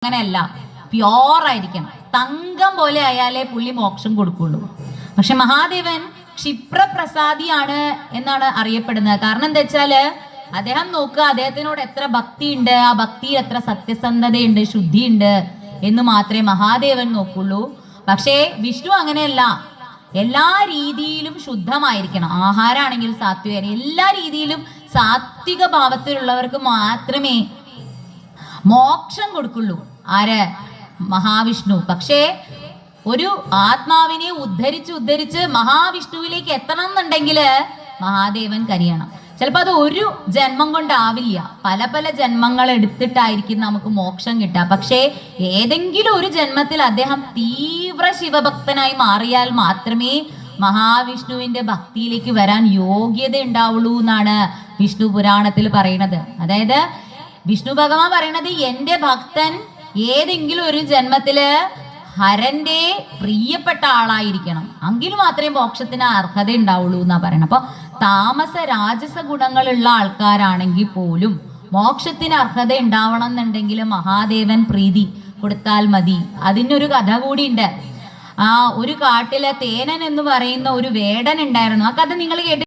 അങ്ങനെയല്ല, പ്യോറായിരിക്കണം. തങ്കം പോലെ ആയാലേ പുള്ളി മോക്ഷം കൊടുക്കുള്ളൂ. പക്ഷെ മഹാദേവൻ ക്ഷിപ്രപ്രസാദിയാണ് എന്നാണ് അറിയപ്പെടുന്നത്. കാരണം എന്താ വെച്ചാല് അദ്ദേഹം നോക്കുക, അദ്ദേഹത്തിനോട് എത്ര ഭക്തിയുണ്ട്, ആ ഭക്തിയിൽ എത്ര സത്യസന്ധതയുണ്ട്, ശുദ്ധിയുണ്ട് എന്ന് മാത്രമേ മഹാദേവൻ നോക്കുള്ളൂ. പക്ഷേ വിഷ്ണു അങ്ങനെയല്ല, എല്ലാ രീതിയിലും ശുദ്ധമായിരിക്കണം. ആഹാരമാണെങ്കിൽ സാത്വിക, എല്ലാ രീതിയിലും സാത്വിക ഭാവത്തിലുള്ളവർക്ക് മാത്രമേ മോക്ഷം കൊടുക്കുള്ളൂ. ആര്? മഹാവിഷ്ണു. പക്ഷേ ഒരു ആത്മാവിനെ ഉദ്ധരിച്ച് മഹാവിഷ്ണുവിലേക്ക് എത്തണം എന്നുണ്ടെങ്കിൽ മഹാദേവൻ കരിയണം. ചിലപ്പോൾ അത് ഒരു ജന്മം കൊണ്ടാവില്ല, പല പല ജന്മങ്ങൾ എടുത്തിട്ടായിരിക്കും നമുക്ക് മോക്ഷം കിട്ടുക. പക്ഷേ ഏതെങ്കിലും ഒരു ജന്മത്തിൽ അദ്ദേഹം തീവ്ര ശിവഭക്തനായി മാറിയാൽ മാത്രമേ മഹാവിഷ്ണുവിന്റെ ഭക്തിയിലേക്ക് വരാൻ യോഗ്യത ഉണ്ടാവുള്ളൂ എന്നാണ് വിഷ്ണു പുരാണത്തിൽ പറയുന്നത്. അതായത് വിഷ്ണു ഭഗവാൻ പറയണത്, എന്റെ ഭക്തൻ ഏതെങ്കിലും ഒരു ജന്മത്തില് ഹരന്റെ പ്രിയപ്പെട്ട ആളായിരിക്കണം, എങ്കിൽ മാത്രമേ മോക്ഷത്തിന് അർഹത ഉണ്ടാവുള്ളൂ എന്നാ പറയണം. അപ്പൊ താമസ രാജസ ഗുണങ്ങളുള്ള ആൾക്കാരാണെങ്കിൽ പോലും മോക്ഷത്തിന് അർഹത ഉണ്ടാവണം എന്നുണ്ടെങ്കിൽ മഹാദേവൻ പ്രീതി കൊടുത്താൽ മതി. അതിനൊരു കഥ കൂടി ഉണ്ട്. ഒരു കാട്ടിലെ തേനൻ എന്ന് പറയുന്ന ഒരു വേടൻ ഉണ്ടായിരുന്നു. ആ കഥ നിങ്ങൾ കേട്ടി